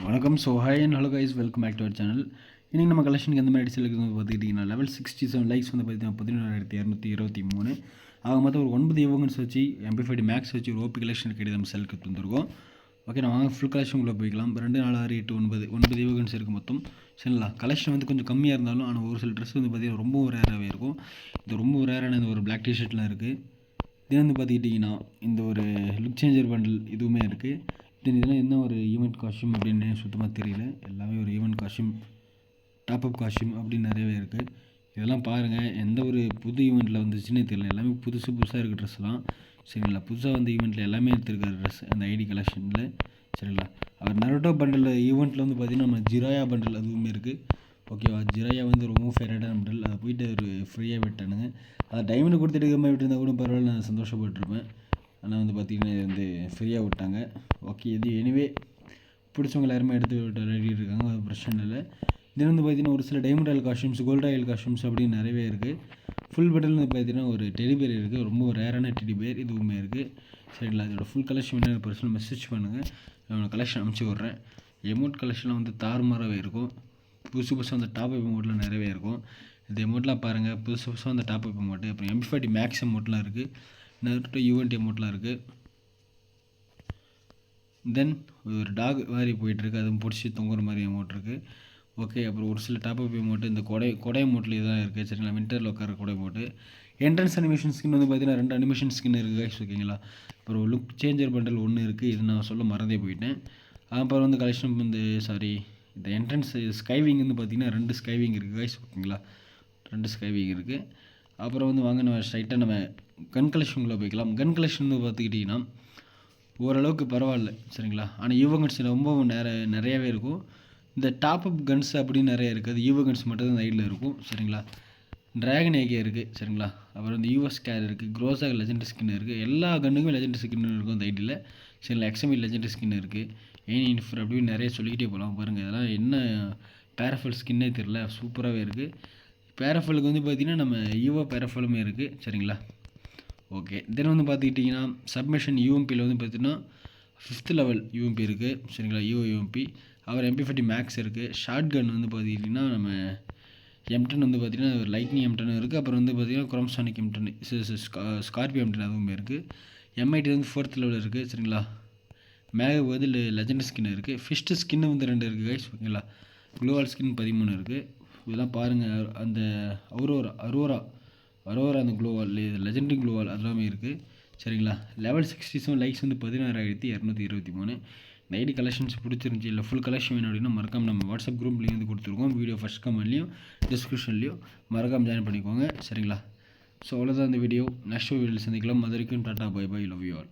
வணக்கம். So hi and hello guys, welcome back to our channel. இன்றைக்கி நம்ம கலெக்ஷனுக்கு எந்த மாதிரி செலுக்கு வந்து பார்த்துக்கிட்டிங்கன்னா லெவல் 67 லைக்ஸ் வந்து பார்த்தீங்கன்னா 11,223. ஆக மொத்தம் ஒரு 9 ஈவெண்ட்ஸ் வச்சு MP5 மேக்ஸ் வச்சு ஒரு ஓபி கலெக்ஷன் கிடையாது நம்ம செலுக்கு வந்துருக்கோம். ஓகே, நான் வாங்க ஃபுல் கலெக்ஷனுக்குள்ளே போய்க்கலாம். 2, 4, 6, 8, 9 ஈவெண்ட்ஸ் இருக்குது மொத்தம். சரிங்களா, கலெக்ஷன் வந்து கொஞ்சம் கம்மியாக இருந்தாலும் ஆனால் ஒரு சில ட்ரெஸ் வந்து பார்த்திங்கன்னா ரொம்ப ரேராகவே இருக்கும். இது ரொம்ப ரேரான இந்த ஒரு பிளாக் டிஷர்ட்லாம் இருக்குது. இது வந்து பார்த்துக்கிட்டிங்கன்னா இந்த ஒரு லுக் சேஞ்சர் பண்டில் இதுவுமே இருக்குது. இதெல்லாம் என்ன ஒரு ஈவெண்ட் காஸ்டியூம் அப்படின்னு சுத்தமாக தெரியல. எல்லாமே ஒரு ஈவெண்ட் காஸ்டியூம், டாப்அப் காஸ்டியூம் அப்படின்னு நிறையவே இருக்குது. இதெல்லாம் பாருங்கள், எந்த ஒரு புது ஈவெண்ட்டில் வந்துச்சுன்னே தெரியல. எல்லாமே புதுசாக இருக்குது ட்ரெஸ்லாம். சரிங்களா, புதுசாக வந்து ஈவெண்ட்டில் எல்லாமே எடுத்துருக்காரு ட்ரெஸ் அந்த ஐடி கலெக்ஷனில். சரிங்களா, அவர் நரோட்டோ பண்டில் ஈவெண்ட்டில் வந்து பார்த்திங்கன்னா நம்ம ஜிராயா பண்டில் அதுவுமே இருக்குது. ஓகேவா, ஜிராயா வந்து ரொம்ப ஃபேவரட்டான பண்டில். அதை போயிட்டு ஒரு ஃப்ரீயாக விட்டானுங்க. அதை டைமண்ட் கொடுத்து எடுக்காமல் விட்டுருந்தா கூட பரவாயில்ல, நான் சந்தோஷப்பட்டுருப்பேன். ஆனால் வந்து பார்த்திங்கன்னா இது வந்து ஃப்ரீயாக விட்டாங்க. ஓகே, இது எனிவே பிடிச்சவங்க எல்லாருமே எடுத்து ரெடி இருக்காங்க, அது பிரச்சனை இல்லை. இது வந்து பார்த்திங்கன்னா ஒரு சில diamond royal costumes, gold royal costumes அப்படின்னு நிறையவே இருக்குது. ஃபுல் பட்டில் வந்து பார்த்திங்கன்னா ஒரு டெடி பேர் இருக்குது, ரொம்ப ரேரான டெடி பேர் இதுவுமே இருக்குது. சரிங்களா, அதோட ஃபுல் கலெக்ஷன் என்ன பர்சனல் மெசேஜ் பண்ணுங்கள், நான் கலெக்ஷன் அனுப்பிச்சி விட்றேன். எமௌண்ட் கலெக்ஷன்லாம் வந்து தாறுமாறாகவே இருக்கும். புதுசாக அந்த டாப் அப் எமௌண்ட்லாம் நிறையவே இருக்கும். இந்த எமௌண்ட்லாம் பாருங்கள், புதுசாக அந்த டாப் அப் எமௌண்ட்டு, அப்புறம் MP5 மேக்ஸ் எமௌண்ட்லாம் இருக்குது, நருட்டோ ஈவெண்ட் எமௌண்ட்லாம் இருக்குது. தென் ஒரு டாக் மாதிரி போயிட்டுருக்கு, அதுவும் பிடிச்சி தொங்குற மாதிரி அமௌண்ட் இருக்குது. ஓகே, அப்புறம் ஒரு சில டாப்அப் அமௌண்ட்டு இந்த கொடை அமௌண்ட்லேயே தான் இருக்குது. சரிங்களா, வின்டரில் உட்கார கொடை அமௌண்ட்டு. என்ட்ரன்ஸ் அனிமேஷன் ஸ்கின் வந்து பார்த்திங்கன்னா 2 அனிமேஷன் ஸ்கின் இருக்குது கைஸ். ஓகேங்களா, அப்புறம் லுக் சேஞ்சர் பண்டல் ஒன்று இருக்குது, இது நான் சொல்ல மறந்தே போயிட்டேன். அப்புறம் வந்து கலெக்ஷன் வந்து இந்த என்ட்ரன்ஸ் ஸ்கைவிங் வந்து பார்த்திங்கன்னா 2 ஸ்கைவிங் இருக்குது கைஸ். ஓகேங்களா, 2 ஸ்கைவிங் இருக்குது. அப்புறம் வந்து வாங்க நம்ம ஸ்ட்ரைட்டாக நம்ம கன் கலெக்ஷனுக்குள்ளே போய்க்கலாம். கன் கலெக்ஷன் வந்து பார்த்துக்கிட்டிங்கன்னா ஓரளவுக்கு பரவாயில்ல. சரிங்களா, ஆனால் ஈவெண்ட்ஸ் ரொம்ப நிறையாவே இருக்கும். இந்த டாப்அப் கன்ஸ் அப்படின்னு நிறைய இருக்குது, அது ஈவெண்ட்ஸ் மட்டும் தான் சைடில் இருக்கும். சரிங்களா, ட்ராகன் ஏகே இருக்குது. சரிங்களா, அப்புறம் வந்து US கேர் இருக்குது, க்ரோஸாக லெஜெண்ட் ஸ்கின் இருக்குது. எல்லா கன்னுக்குமே லெஜெண்ட் ஸ்கின் இருக்கும் அந்த ஐடியில். சரிங்களா, XMI லெஜெண்ட் ஸ்கின் இருக்குது, ஏன் அப்படின்னு நிறைய சொல்லிக்கிட்டே போகலாம். பாருங்கள், இதெல்லாம் என்ன பேரஃபல் ஸ்கின்னே தெரில, சூப்பராகவே இருக்குது. பேரஃபலுக்கு வந்து பார்த்திங்கன்னா நம்ம ஈவோ பேரஃபலுமே இருக்குது. சரிங்களா, ஓகே. தென் வந்து பார்த்துக்கிட்டிங்கன்னா சப்மிஷன் UMPயில் வந்து பார்த்திங்கன்னா 5th லெவல் UMP இருக்குது. சரிங்களா, UMP. அப்புறம் MP5 மேக்ஸ் இருக்குது. ஷார்ட் கன் வந்து பார்த்துக்கிட்டிங்கன்னா நம்ம M10 வந்து பார்த்திங்கன்னா லைட்னிங் M10 இருக்குது. அப்புறம் வந்து பார்த்திங்கன்னா குரோம்சானிக் M10, ஸ்கார்பியோ M10 அதுவுமே இருக்குது. M80 வந்து 4th லெவல் இருக்குது. சரிங்களா, மேக வந்து லெஜெண்ட் ஸ்கின் இருக்குது. ஃபிஸ்ட்டு ஸ்கின்னு வந்து 2 இருக்குது கைஸ். ஓகேங்களா, க்ளோவால் ஸ்கின் 13 இருக்குது. இதெல்லாம் பாருங்கள், அந்த அரோரா அந்த க்ளோவால், லெஜெண்டரி க்ளோவால் அதெல்லாமே இருக்குது. சரிங்களா, லெவல் 67 லைக்ஸ் வந்து 16,223. இந்த ஐடி கலெக்ஷன்ஸ் பிடிச்சிருந்துச்சி இல்லை ஃபுல் கலெக்ஷன் வேணும் அப்படின்னா மறக்காமல் நம்ம வாட்ஸ்அப் குரூப்லேயும் வந்து கொடுத்துருக்கோம். வீடியோ ஃபஸ்ட் கமெண்ட்லேயும் டிஸ்கிரிப்ஷன்லேயும் மறக்காமல் ஜாயின் பண்ணிக்கோங்க. சரிங்களா, ஸோ அவ்வளோதான் இந்த வீடியோ. நெக்ஸ்ட் வீடியோவில் சந்திக்கலாம். அது வரைக்கும் tata, bye bye, love you all.